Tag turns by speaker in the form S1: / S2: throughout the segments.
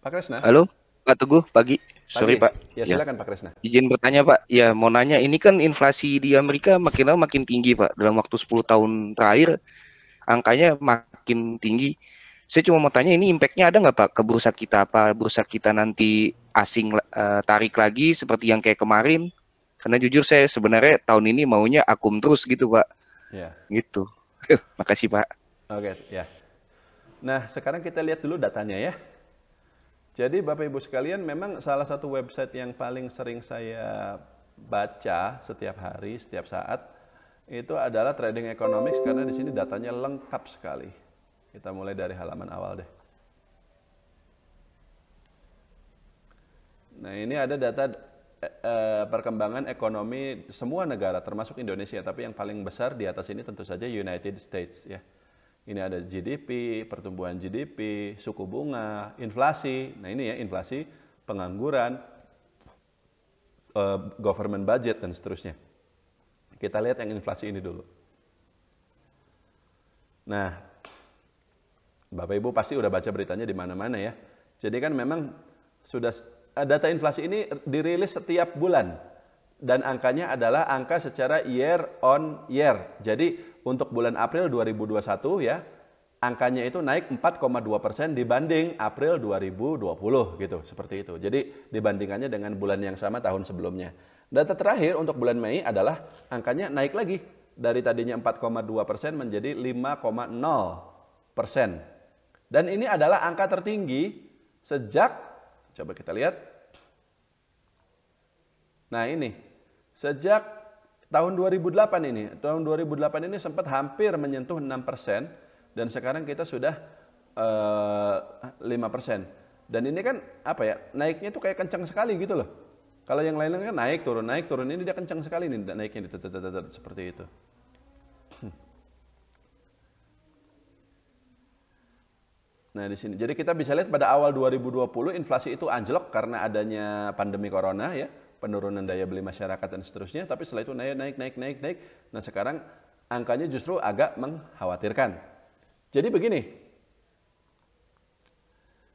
S1: Pak Kresna,
S2: Halo, Pak Teguh, pagi. Sorry,
S1: pagi.
S2: Pak.
S1: Ya
S2: Ya,
S1: silakan Pak Kresna.
S2: izin bertanya, Pak. Ya, mau nanya, ini kan inflasi di Amerika makin lama makin tinggi, Pak. Dalam waktu 10 tahun terakhir, angkanya makin tinggi. Saya cuma mau tanya, ini impact-nya ada nggak, Pak, ke bursa kita? Apa bursa kita nanti asing tarik lagi seperti yang kayak kemarin? Karena jujur saya sebenarnya tahun ini maunya akum terus gitu, Pak.
S1: Ya,
S2: Gitu. Makasih, Pak.
S1: oke, ya. Nah, sekarang kita lihat dulu datanya ya. Jadi Bapak Ibu sekalian, memang salah satu website yang paling sering saya baca setiap hari, setiap saat, itu adalah Trading Economics karena di sini datanya lengkap sekali. Kita mulai dari halaman awal deh. Nah, ini ada data perkembangan ekonomi semua negara, termasuk Indonesia. Tapi yang paling besar di atas ini tentu saja United States ya. Ini ada GDP, pertumbuhan GDP, suku bunga, inflasi. Nah ini ya inflasi, pengangguran, government budget dan seterusnya. Kita lihat yang inflasi ini dulu. Nah, Bapak Ibu pasti udah baca beritanya di mana-mana ya. Jadi kan memang sudah data inflasi ini dirilis setiap bulan dan angkanya adalah angka secara year on year. Jadi untuk bulan April 2021 ya, angkanya itu naik 4,2% dibanding April 2020 gitu, seperti itu. Jadi dibandingannya dengan bulan yang sama tahun sebelumnya. Data terakhir untuk bulan Mei adalah angkanya naik lagi dari tadinya 4,2% menjadi 5,0%. Dan ini adalah angka tertinggi sejak, coba kita lihat. Nah ini, sejak tahun 2008 ini. Tahun 2008 ini sempat hampir menyentuh 6%. Dan sekarang kita sudah 5%. Dan ini kan apa ya, naiknya tuh kayak kencang sekali gitu loh. Kalau yang lain kan naik turun, ini dia kencang sekali nih naiknya seperti itu. Nah di sini, jadi kita bisa lihat pada awal 2020 inflasi itu anjlok karena adanya pandemi corona ya, penurunan daya beli masyarakat dan seterusnya. Tapi setelah itu naik. Nah sekarang angkanya justru agak mengkhawatirkan. Jadi begini,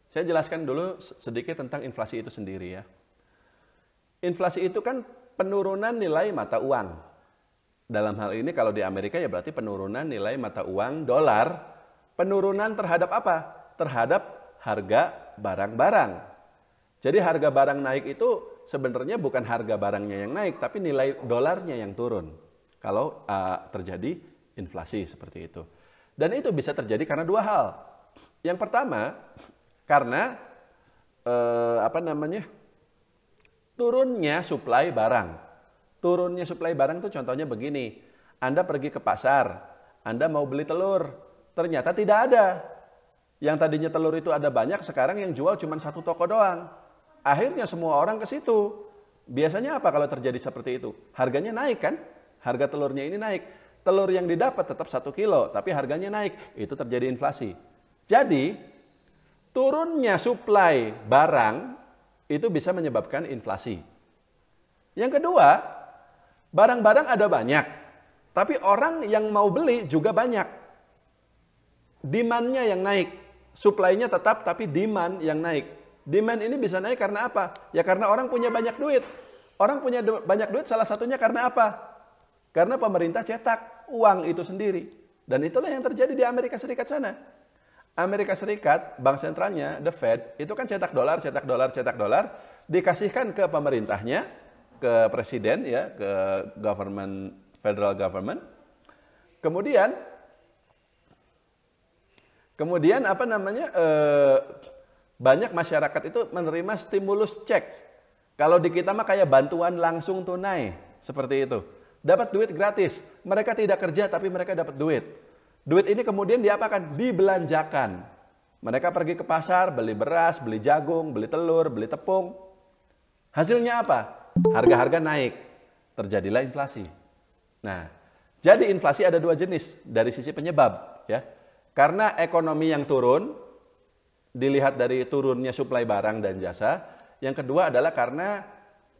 S1: saya jelaskan dulu sedikit tentang inflasi itu sendiri ya. Inflasi itu kan penurunan nilai mata uang. Dalam hal ini kalau di Amerika ya berarti penurunan nilai mata uang dolar. Penurunan terhadap apa? Terhadap harga barang-barang. Jadi harga barang naik itu sebenarnya bukan harga barangnya yang naik, tapi nilai dolarnya yang turun. Kalau terjadi inflasi seperti itu. Dan itu bisa terjadi karena dua hal. Yang pertama, karena turunnya suplai barang. Turunnya suplai barang itu contohnya begini. Anda pergi ke pasar, Anda mau beli telur, ternyata tidak ada. Yang tadinya telur itu ada banyak, sekarang yang jual cuma satu toko doang. Akhirnya semua orang ke situ. Biasanya apa kalau terjadi seperti itu? Harganya naik kan? Harga telurnya ini naik. Telur yang didapat tetap 1 kilo, tapi harganya naik. Itu terjadi inflasi. Jadi, turunnya suplai barang itu bisa menyebabkan inflasi. Yang kedua, barang-barang ada banyak, tapi orang yang mau beli juga banyak. Demand-nya yang naik, suplainya tetap tapi demand yang naik. Demand ini bisa naik karena apa? Ya karena orang punya banyak duit. Orang punya banyak duit salah satunya karena apa? Karena pemerintah cetak uang itu sendiri. Dan itulah yang terjadi di Amerika Serikat sana. Amerika Serikat, bank sentralnya, the Fed, itu kan cetak dolar, dikasihkan ke pemerintahnya, ke presiden, ya, ke government, federal government. Kemudian banyak masyarakat itu menerima stimulus cek. Kalau di kita mah kayak bantuan langsung tunai, seperti itu. Dapat duit gratis. Mereka tidak kerja tapi mereka dapat duit. Duit ini kemudian diapakan? Dibelanjakan. Mereka pergi ke pasar, beli beras, beli jagung, beli telur, beli tepung. Hasilnya apa? Harga-harga naik. Terjadilah inflasi. Nah, jadi inflasi ada dua jenis dari sisi penyebab, ya. Karena ekonomi yang turun, dilihat dari turunnya suplai barang dan jasa. Yang kedua adalah karena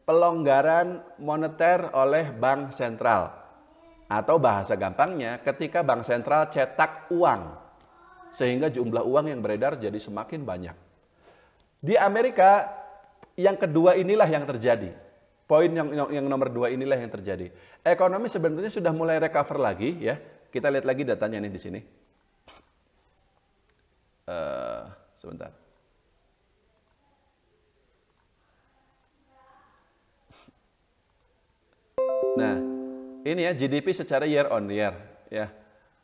S1: pelonggaran moneter oleh bank sentral. Atau bahasa gampangnya, ketika bank sentral cetak uang, sehingga jumlah uang yang beredar jadi semakin banyak. Di Amerika yang kedua inilah yang terjadi. Poin yang nomor 2 inilah yang terjadi. Ekonomi sebenarnya sudah mulai recover lagi ya. Kita lihat lagi datanya nih di sini. Sebentar. Nah, ini ya GDP secara year on year ya.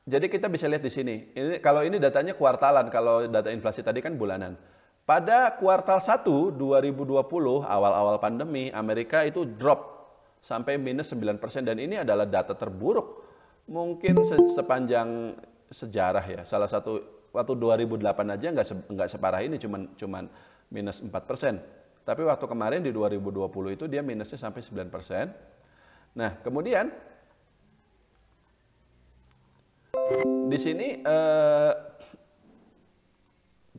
S1: Jadi kita bisa lihat di sini. Kalau ini datanya kuartalan, kalau data inflasi tadi kan bulanan. Pada kuartal 1 2020 awal-awal pandemi, Amerika itu drop sampai minus 9% dan ini adalah data terburuk mungkin sepanjang sejarah ya. Salah satu waktu 2008 aja nggak separah ini, cuman minus 4%. Tapi waktu kemarin di 2020 itu dia minusnya sampai 9%. Nah, kemudian di sini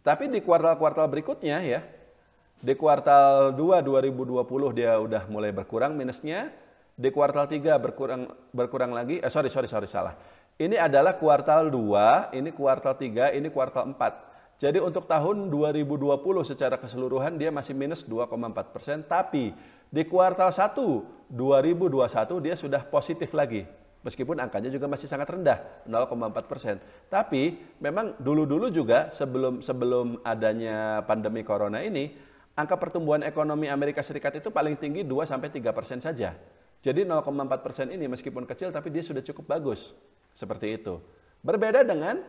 S1: tapi di kuartal-kuartal berikutnya ya, di kuartal 2 2020 dia udah mulai berkurang minusnya, di kuartal 3 berkurang lagi, sorry salah. Ini adalah kuartal 2, ini kuartal 3, ini kuartal 4. Jadi untuk tahun 2020 secara keseluruhan dia masih minus 2,4%, tapi di kuartal 1 2021 dia sudah positif lagi. Meskipun angkanya juga masih sangat rendah, 0,4%. Tapi memang dulu-dulu juga sebelum adanya pandemi corona ini, angka pertumbuhan ekonomi Amerika Serikat itu paling tinggi 2-3% saja. Jadi 0,4% ini meskipun kecil tapi dia sudah cukup bagus. Seperti itu. Berbeda dengan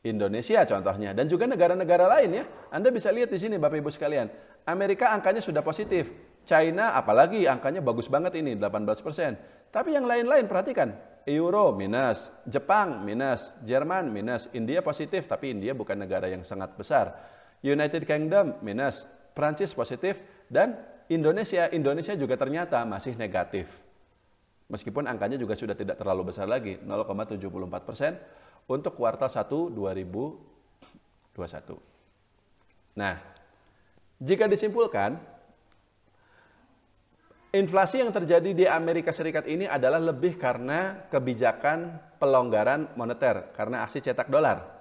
S1: Indonesia contohnya dan juga negara-negara lain ya. Anda bisa lihat di sini Bapak Ibu sekalian. Amerika angkanya sudah positif. China apalagi angkanya bagus banget ini 18%. Tapi yang lain-lain perhatikan, Euro minus, Jepang minus, Jerman minus, India positif tapi India bukan negara yang sangat besar. United Kingdom minus, Prancis positif dan Indonesia juga ternyata masih negatif. Meskipun angkanya juga sudah tidak terlalu besar lagi, 0,74% untuk kuartal 1 2021. Nah, jika disimpulkan, inflasi yang terjadi di Amerika Serikat ini adalah lebih karena kebijakan pelonggaran moneter, karena aksi cetak dolar.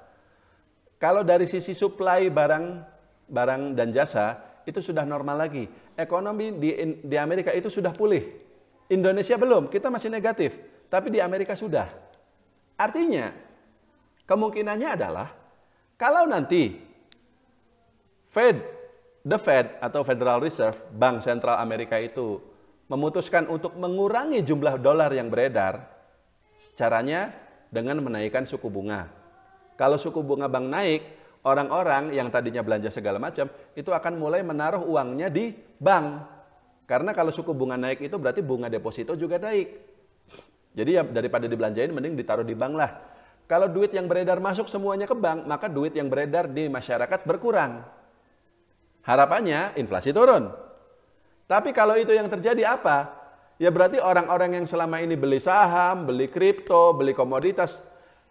S1: Kalau dari sisi supply barang dan jasa, itu sudah normal lagi. Ekonomi di Amerika itu sudah pulih. Indonesia belum, kita masih negatif. Tapi di Amerika sudah. Artinya, kemungkinannya adalah, kalau nanti the Fed atau Federal Reserve, Bank Sentral Amerika itu memutuskan untuk mengurangi jumlah dolar yang beredar, caranya dengan menaikkan suku bunga. Kalau suku bunga bank naik, orang-orang yang tadinya belanja segala macam, itu akan mulai menaruh uangnya di bank. Karena kalau suku bunga naik itu berarti bunga deposito juga naik. Jadi ya daripada dibelanjain, mending ditaruh di bank lah. Kalau duit yang beredar masuk semuanya ke bank, maka duit yang beredar di masyarakat berkurang. Harapannya inflasi turun. Tapi kalau itu yang terjadi apa? Ya berarti orang-orang yang selama ini beli saham, beli kripto, beli komoditas,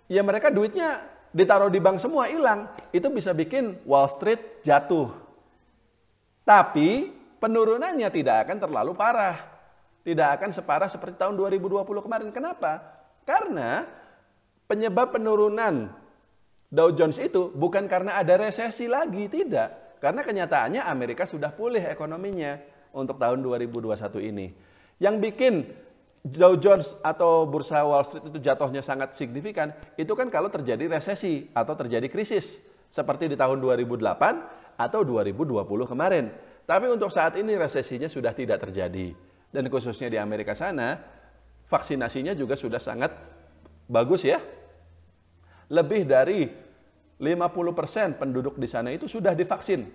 S1: ya mereka duitnya ditaruh di bank semua hilang. Itu bisa bikin Wall Street jatuh. Tapi penurunannya tidak akan terlalu parah. Tidak akan separah seperti tahun 2020 kemarin. Kenapa? Karena penyebab penurunan Dow Jones itu bukan karena ada resesi lagi, tidak. Karena kenyataannya Amerika sudah pulih ekonominya untuk tahun 2021 ini. Yang bikin Dow Jones atau bursa Wall Street itu jatuhnya sangat signifikan, itu kan kalau terjadi resesi atau terjadi krisis. Seperti di tahun 2008 atau 2020 kemarin. Tapi untuk saat ini resesinya sudah tidak terjadi. Dan khususnya di Amerika sana, vaksinasinya juga sudah sangat bagus ya. Lebih dari 50% penduduk di sana itu sudah divaksin.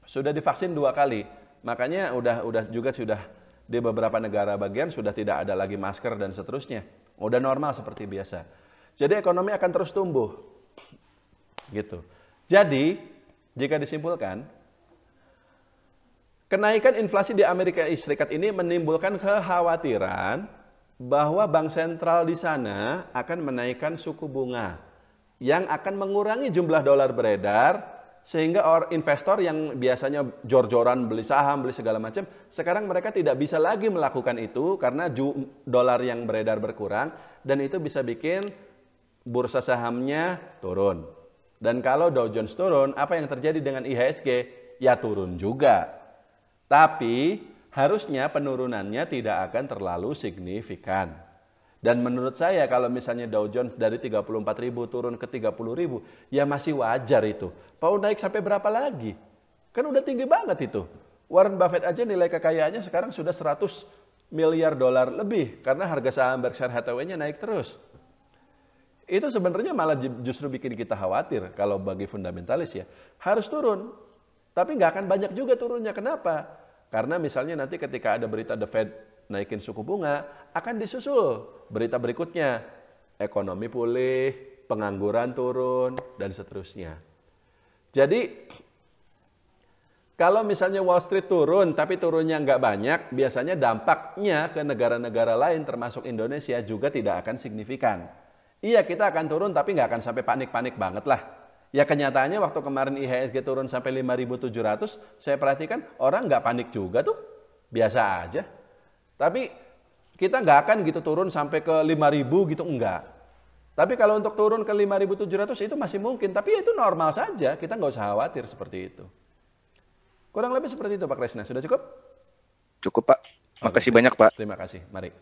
S1: Sudah divaksin 2 kali. Makanya sudah di beberapa negara bagian sudah tidak ada lagi masker dan seterusnya. Udah normal seperti biasa. Jadi ekonomi akan terus tumbuh. Gitu. Jadi, jika disimpulkan, kenaikan inflasi di Amerika Serikat ini menimbulkan kekhawatiran bahwa bank sentral di sana akan menaikkan suku bunga yang akan mengurangi jumlah dolar beredar. Sehingga investor yang biasanya jor-joran beli saham, beli segala macam, sekarang mereka tidak bisa lagi melakukan itu karena dolar yang beredar berkurang dan itu bisa bikin bursa sahamnya turun. Dan kalau Dow Jones turun, apa yang terjadi dengan IHSG? ya turun juga. Tapi harusnya penurunannya tidak akan terlalu signifikan. Dan menurut saya kalau misalnya Dow Jones dari 34.000 turun ke 30.000, ya masih wajar itu. Mau naik sampai berapa lagi? Kan udah tinggi banget itu. Warren Buffett aja nilai kekayaannya sekarang sudah 100 miliar dolar lebih karena harga saham Berkshire Hathaway-nya naik terus. Itu sebenarnya malah justru bikin kita khawatir kalau bagi fundamentalis ya. Harus turun, tapi nggak akan banyak juga turunnya. Kenapa? Karena misalnya nanti ketika ada berita The Fed naikin suku bunga, akan disusul berita berikutnya. Ekonomi pulih, pengangguran turun, dan seterusnya. Jadi, kalau misalnya Wall Street turun, tapi turunnya nggak banyak, biasanya dampaknya ke negara-negara lain, termasuk Indonesia, juga tidak akan signifikan. Iya, kita akan turun, tapi nggak akan sampai panik-panik banget lah. Ya kenyataannya waktu kemarin IHSG turun sampai 5.700, saya perhatikan orang nggak panik juga tuh, biasa aja. Tapi kita nggak akan gitu turun sampai ke 5.000 gitu, enggak. Tapi kalau untuk turun ke 5.700 itu masih mungkin, tapi itu normal saja, kita nggak usah khawatir seperti itu. Kurang lebih seperti itu Pak Kresna, sudah cukup?
S2: Cukup Pak, makasih banyak Pak.
S1: Terima kasih, mari.